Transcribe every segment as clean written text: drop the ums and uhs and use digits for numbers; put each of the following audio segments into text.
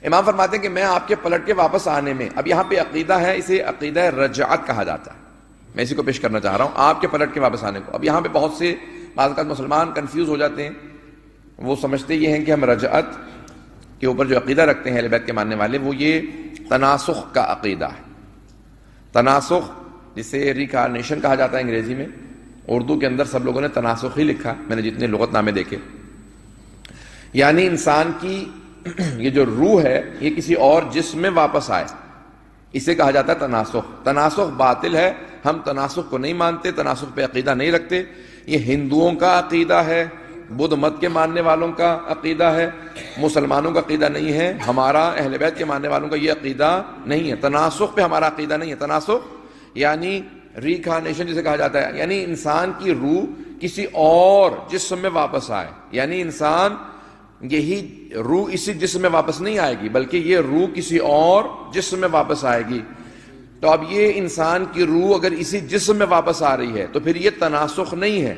امام فرماتے ہیں کہ میں آپ کے پلٹ کے واپس آنے میں، اب یہاں پہ عقیدہ ہے، اسے عقیدہ رجعت کہا جاتا ہے، میں اسی کو پیش کرنا چاہ رہا ہوں، آپ کے پلٹ کے واپس آنے کو۔ اب یہاں پہ بہت سے بعض اوقات مسلمان کنفیوز ہو جاتے ہیں، وہ سمجھتے یہ ہیں کہ ہم رجعت کے اوپر جو عقیدہ رکھتے ہیں اہل بیت کے ماننے والے، وہ یہ تناسخ کا عقیدہ ہے۔ تناسخ جسے ریکارنیشن کہا جاتا ہے انگریزی میں، اردو کے اندر سب لوگوں نے تناسخ ہی لکھا، میں نے جتنے لغت نامے دیکھے، یعنی انسان کی یہ جو روح ہے یہ کسی اور جسم میں واپس آئے، اسے کہا جاتا ہے تناسخ۔ تناسخ باطل ہے، ہم تناسخ کو نہیں مانتے، تناسخ پہ عقیدہ نہیں رکھتے، یہ ہندوؤں کا عقیدہ ہے، بدھ مت کے ماننے والوں کا عقیدہ ہے، مسلمانوں کا عقیدہ نہیں ہے، ہمارا اہل بیت کے ماننے والوں کا یہ عقیدہ نہیں ہے۔ تناسخ پہ ہمارا عقیدہ نہیں ہے۔ تناسخ یعنی ریکارنیشن جسے کہا جاتا ہے، یعنی انسان کی روح کسی اور جسم میں واپس آئے، یعنی انسان یہی روح اسی جسم میں واپس نہیں آئے گی، بلکہ یہ روح کسی اور جسم میں واپس آئے گی۔ تو اب یہ انسان کی روح اگر اسی جسم میں واپس آ رہی ہے تو پھر یہ تناسخ نہیں ہے،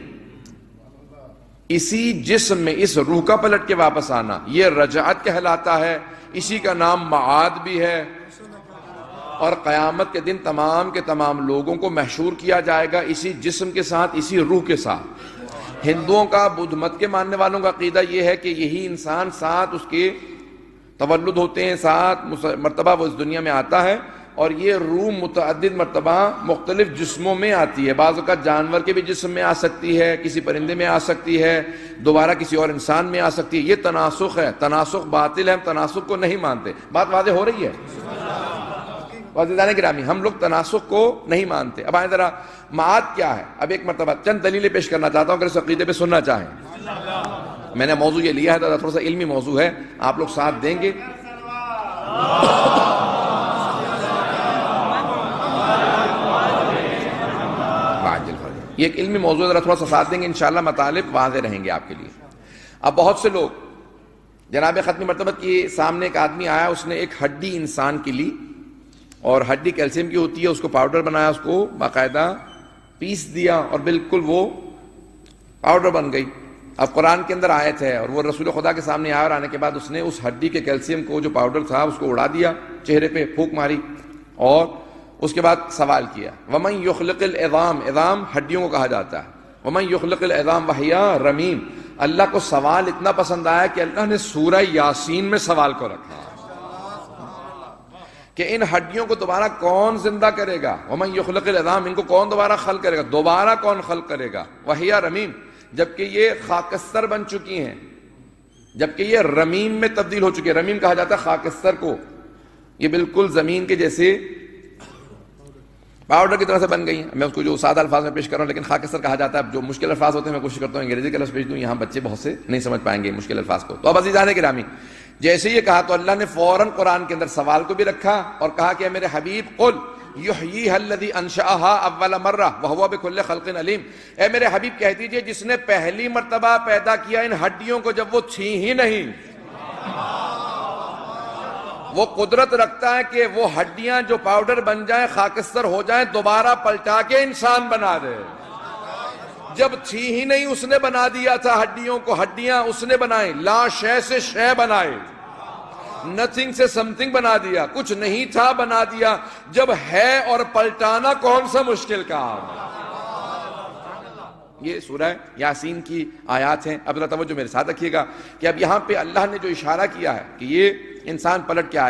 اسی جسم میں اس روح کا پلٹ کے واپس آنا یہ رجعت کہلاتا ہے، اسی کا نام معاد بھی ہے، اور قیامت کے دن تمام کے تمام لوگوں کو محشور کیا جائے گا اسی جسم کے ساتھ، اسی روح کے ساتھ۔ ہندوؤں کا، بدھ مت کے ماننے والوں کا عقیدہ یہ ہے کہ یہی انسان ساتھ اس کے تولد ہوتے ہیں، ساتھ مرتبہ وہ اس دنیا میں آتا ہے، اور یہ روح متعدد مرتبہ مختلف جسموں میں آتی ہے، بعض اوقات جانور کے بھی جسم میں آ سکتی ہے، کسی پرندے میں آ سکتی ہے، دوبارہ کسی اور انسان میں آ سکتی ہے۔ یہ تناسخ ہے، تناسخ باطل ہے، ہم تناسخ کو نہیں مانتے۔ بات واضح ہو رہی ہے؟ عزیزان گرامی، ہم لوگ تناسخ کو نہیں مانتے۔ اب آئیں ذرا معاد کیا ہے، اب ایک مرتبہ چند دلیلیں پیش کرنا چاہتا ہوں اگر اس عقیدے پہ سننا چاہیں۔ میں نے موضوع یہ لیا ہے، تھوڑا سا علمی موضوع ہے، آپ لوگ ساتھ دیں گے؟ یہ ایک علمی موضوع ہے، ذرا تھوڑا سا ساتھ دیں گے، انشاءاللہ مطالب واضح رہیں گے آپ کے لیے۔ اب بہت سے لوگ، جناب ختمی مرتبہ کے سامنے ایک آدمی آیا، اس نے ایک ہڈی انسان کی لی، اور ہڈی کیلشیم کی ہوتی ہے، اس کو پاؤڈر بنایا، اس کو باقاعدہ پیس دیا، اور بالکل وہ پاؤڈر بن گئی۔ اب قرآن کے اندر آیت ہے، اور وہ رسول خدا کے سامنے آیا، اور آنے کے بعد اس نے اس ہڈی کے کیلشیم کو جو پاؤڈر تھا اس کو اڑا دیا، چہرے پہ پھونک ماری، اور اس کے بعد سوال کیا، وَمَن يُخْلِقِ الْعِظَامَ، عظام ہڈیوں کو کہا جاتا ہے، وَمَن يُخْلِقِ الْعِظَامَ وَهِيَ رَمِيمٌ۔ اللہ کو سوال اتنا پسند آیا کہ اللہ نے سورہ یاسین میں سوال کو رکھا کہ ان ہڈیوں کو دوبارہ کون زندہ کرے گا، وَمَن يُخْلِقِ الْعِظَامَ، ان کو کون دوبارہ خلق کرے گا، دوبارہ کون خلق کرے گا، وَهِيَ رَمِيمٌ، جبکہ یہ خاکستر بن چکی ہیں، جبکہ یہ رمیم میں تبدیل ہو چکی ہے۔ رمیم کہا جاتا ہے خاکستر کو، یہ بالکل زمین کے جیسے پاؤڈر کی طرح سے بن گئی ہیں۔ میں اس کو جو سادہ الفاظ میں پیش کر رہا ہوں، لیکن خاکستر کہا جاتا ہے۔ جو مشکل الفاظ ہوتے ہیں میں کوشش کرتا ہوں انگریزی کے لفظ پیش دوں، یہاں بچے بہت سے نہیں سمجھ پائیں گے مشکل الفاظ کو۔ تو اب عزیزان گرامی، جیسے یہ کہا تو اللہ نے فوراً قرآن کے اندر سوال کو بھی رکھا، اور کہا کہ اے میرے حبیب قل یحییھا الذی انشأھا اول مرہ وہو بکل خلق علیم، اے میرے حبیب کہہ دیجئے جس نے پہلی مرتبہ پیدا کیا ان ہڈیوں کو جب وہ تھیں ہی نہیں، وہ قدرت رکھتا ہے کہ وہ ہڈیاں جو پاؤڈر بن جائیں، خاکستر ہو جائیں، دوبارہ پلٹا کے انسان بنا دے۔ جب تھی ہی نہیں اس نے بنا دیا تھا ہڈیوں کو، ہڈیاں اس نے بنائیں، لا شے سے شے بنائے، نتھنگ سے سم تھنگ بنا دیا، کچھ نہیں تھا بنا دیا۔ جب ہے اور پلٹانا کون سا مشکل کام ہے؟ یہ سورہ یاسین کی آیات ہیں۔ اب ذرا توجہ میرے ساتھ رکھیے گا کہ اب یہاں پہ اللہ نے جو اشارہ کیا ہے کہ یہ انسان پلٹ کے آئے گا۔